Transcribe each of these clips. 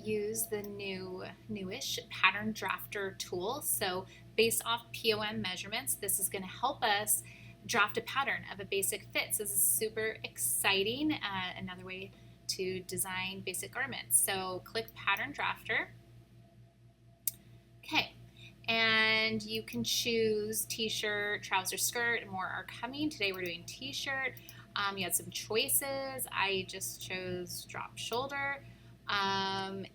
use the newish Pattern Drafter tool. So based off POM measurements, this is going to help us draft a pattern of a basic fit. So this is super exciting. Another way to design basic garments. So click Pattern Drafter. Okay. And you can choose t-shirt, trouser, skirt, and more are coming. Today we're doing t-shirt. You had some choices. I just chose drop shoulder. And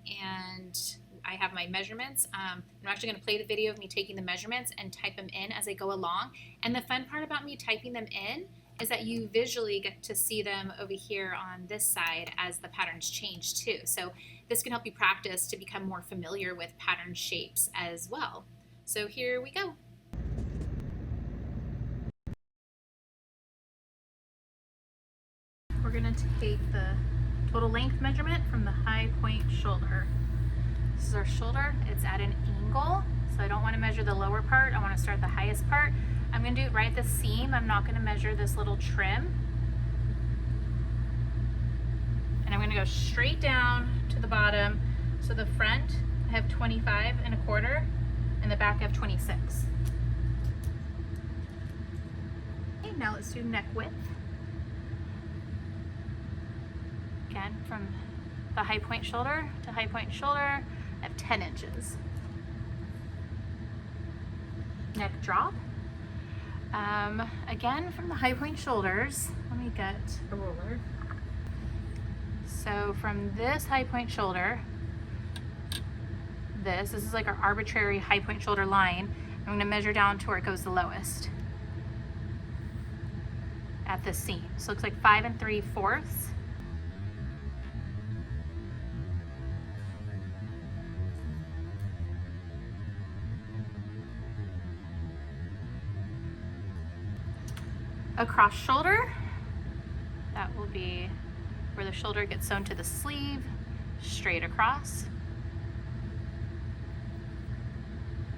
I have my measurements. I'm actually going to play the video of me taking the measurements and type them in as I go along. And the fun part about me typing them in is that you visually get to see them over here on this side as the patterns change too. So this can help you practice to become more familiar with pattern shapes as well. So here we go. We're going to take the total length measurement from the high point shoulder. This is our shoulder. It's at an angle, so I don't want to measure the lower part. I want to start the highest part. I'm going to do it right at the seam. I'm not going to measure this little trim. And I'm going to go straight down to the bottom. So the front, I have 25 1/4, and the back I have 26. Okay, now let's do neck width. Again, from the high point shoulder to high point shoulder, I have 10 inches. Neck drop. Again, from the high point shoulders, let me get a ruler. So from this high point shoulder, this is like our arbitrary high point shoulder line. I'm going to measure down to where it goes the lowest at the seam. So it looks like 5 3/4. Across shoulder, that will be where the shoulder gets sewn to the sleeve, straight across.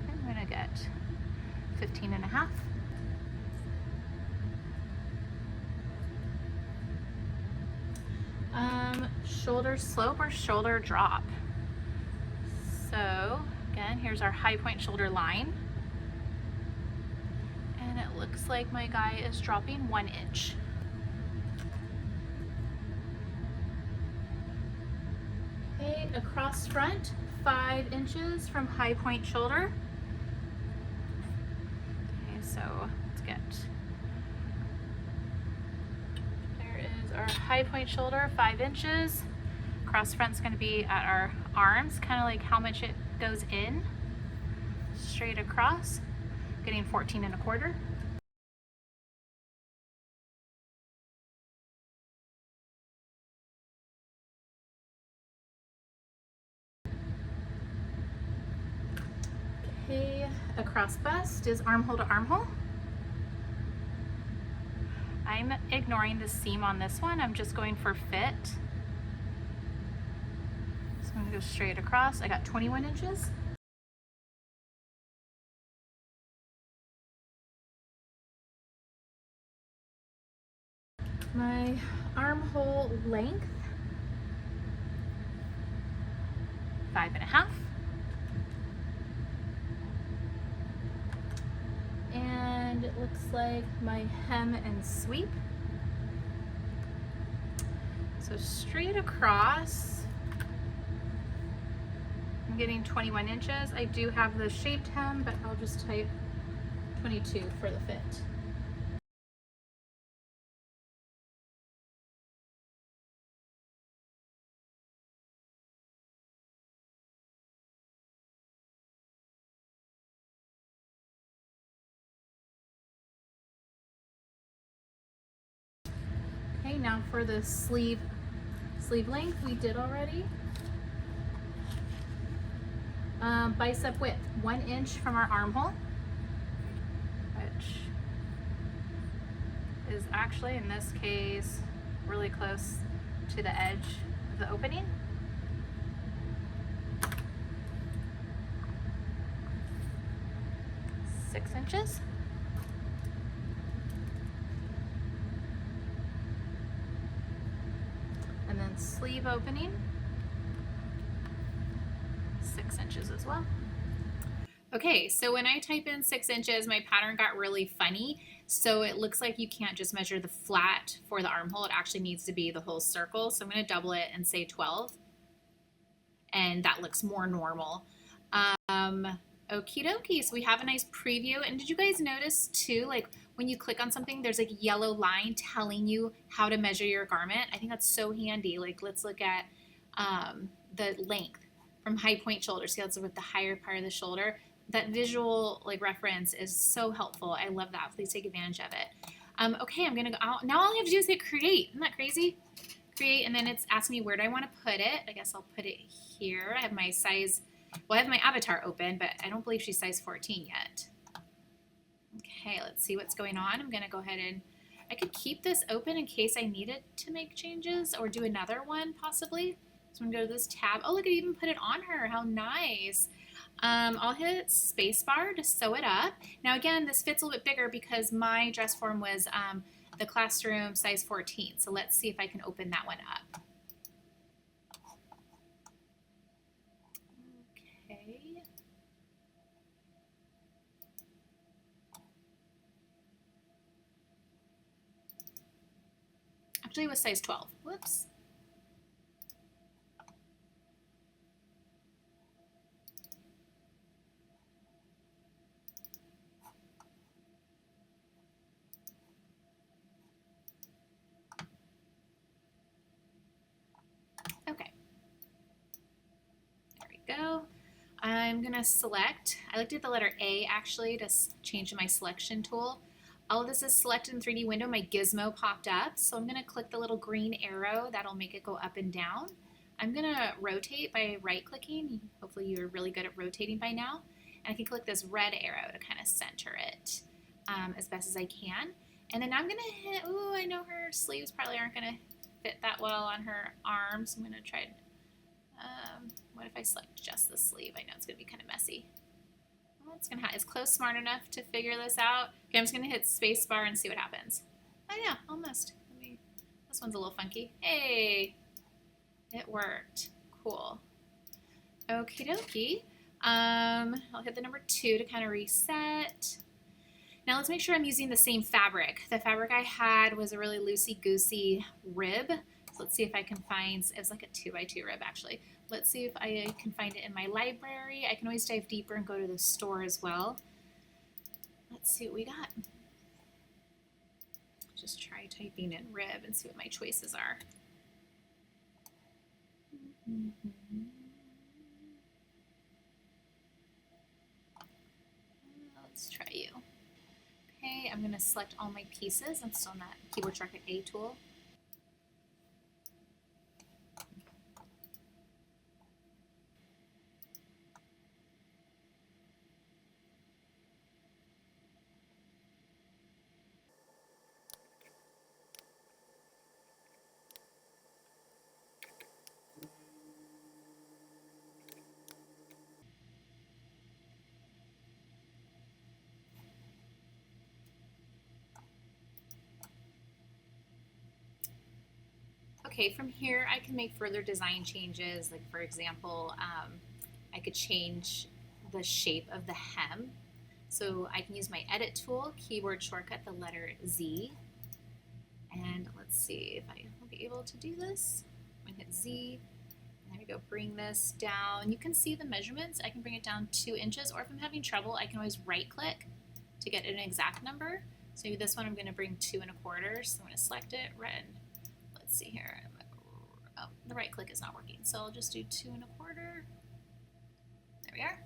I'm gonna get 15 1/2. Shoulder slope or shoulder drop. So again, here's our high point shoulder line. And it looks like my guy is dropping 1 inch. Okay, across front, 5 inches from high point shoulder. Okay, so let's get, there is our high point shoulder, 5 inches. Across front's gonna be at our arms, kind of like how much it goes in, straight across. Getting 14 1/4. Okay, across bust is armhole to armhole. I'm ignoring the seam on this one. I'm just going for fit. So I'm gonna go straight across. I got 21 inches. My armhole length, 5 1/2. And it looks like my hem and sweep. So straight across, I'm getting 21 inches. I do have the shaped hem, but I'll just type 22 for the fit. Okay, now for the sleeve length, we did already. Bicep width, 1 inch from our armhole, which is actually, in this case, really close to the edge of the opening. Six inches. And then sleeve opening, inches as well. Okay, so when I type in 6 inches, my pattern got really funny. So it looks like you can't just measure the flat for the armhole. It actually needs to be the whole circle. So I'm going to double it and say 12. And that looks more normal. Okie dokie. So we have a nice preview. And did you guys notice too, like when you click on something, there's like a yellow line telling you how to measure your garment. I think that's so handy. Like let's look at the length from high point shoulder. See, that's with the higher part of the shoulder. That visual like reference is so helpful. I love that. Please take advantage of it. Okay, I'm gonna go out. Now all I have to do is hit create. Isn't that crazy? Create, and then it's asking me where do I want to put it. I guess I'll put it here. I have my size, well, I have my avatar open, but I don't believe she's size 14 yet. Okay, let's see what's going on. I'm gonna go ahead and I could keep this open in case I needed to make changes or do another one possibly. So I'm gonna go to this tab. Oh, look, I even put it on her. How nice. I'll hit spacebar to sew it up. Now again, this fits a little bit bigger because my dress form was the classroom size 14. So let's see if I can open that one up. Okay. Actually, it was size 12. Whoops. Okay. There we go. I'm going to select, I looked at the letter A actually to change my selection tool. All of this is selected in 3D window. My gizmo popped up. So I'm going to click the little green arrow. That'll make it go up and down. I'm going to rotate by right clicking. Hopefully you're really good at rotating by now. And I can click this red arrow to kind of center it as best as I can. And then I'm going to hit, ooh, I know her sleeves probably aren't going to fit that well on her arms. I'm going to try, what if I select just the sleeve? I know it's going to be kind of messy. It's gonna is close smart enough to figure this out. Okay, I'm just gonna hit space bar and see what happens. Oh yeah, almost. This one's a little funky. Hey, it worked. Cool. Okie dokie. I'll hit the number 2 to kind of reset. Now let's make sure I'm using the same fabric. The fabric I had was a really loosey-goosey rib. So let's see if I can find, it was like a 2x2 rib actually. Let's see if I can find it in my library. I can always dive deeper and go to the store as well. Let's see what we got. Just try typing in rib and see what my choices are. Let's try you. Okay, I'm going to select all my pieces. I'm still on that keyboard shortcut A tool. Okay, from here I can make further design changes. Like for example, I could change the shape of the hem. So I can use my edit tool, keyboard shortcut, the letter Z. And let's see if I will be able to do this. I'm gonna hit Z. There we go, bring this down. You can see the measurements. I can bring it down 2 inches, or if I'm having trouble, I can always right click to get an exact number. So this one I'm gonna bring 2 1/4. So I'm gonna select it, red. Let's see here. Oh, the right click is not working. So I'll just do 2 1/4. There we are.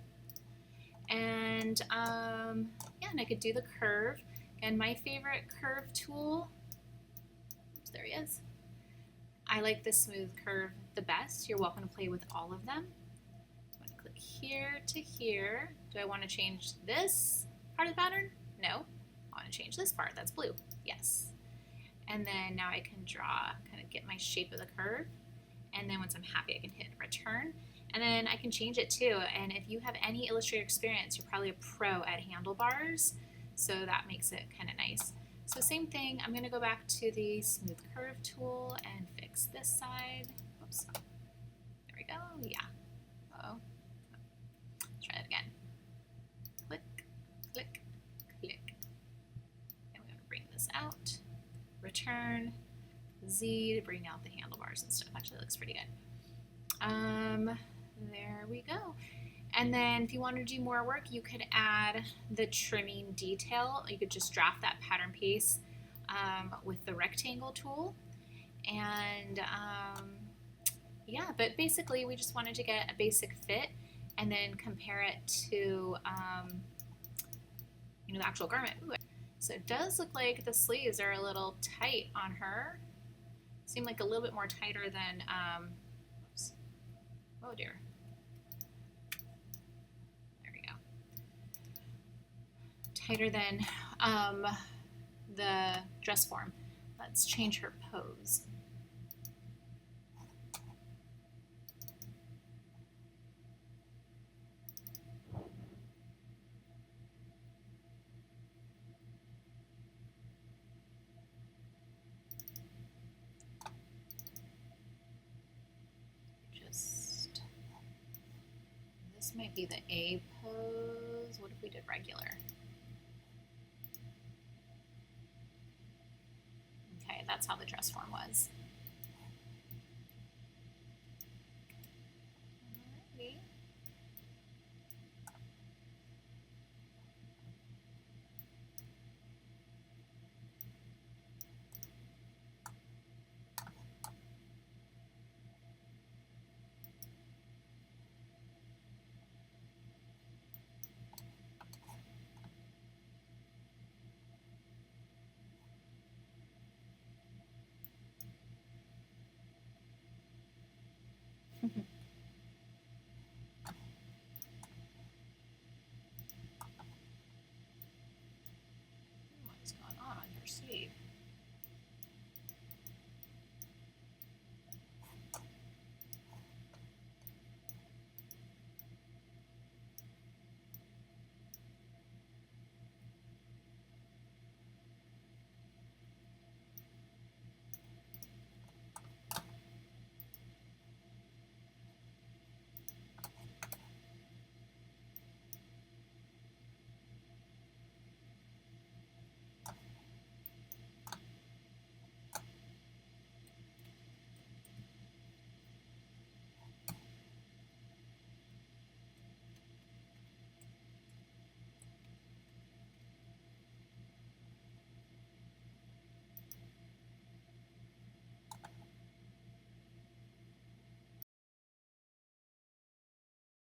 And yeah, and I could do the curve. And my favorite curve tool, oops, there he is. I like the smooth curve the best. You're welcome to play with all of them. I'm going to click here to here. Do I want to change this part of the pattern? No. I want to change this part. That's blue. Yes. And then now I can draw, kind of get my shape of the curve. And then once I'm happy, I can hit return. And then I can change it too. And if you have any Illustrator experience, you're probably a pro at handlebars. So that makes it kind of nice. So same thing, I'm gonna go back to the smooth curve tool and fix this side. Oops, there we go, yeah. Uh-oh. turn Z to bring out the handlebars and stuff. Actually, looks pretty good. There we go. And then if you want to do more work, you could add the trimming detail. You could just draft that pattern piece with the rectangle tool. And yeah, but basically we just wanted to get a basic fit and then compare it to the actual garment. Ooh. So it does look like the sleeves are a little tight on her. Seem like a little bit more tighter than, oops. Oh dear. There we go. Tighter than the dress form. Let's change her pose. This might be the A pose. What if we did regular? Okay, that's how the dress form was. Alrighty.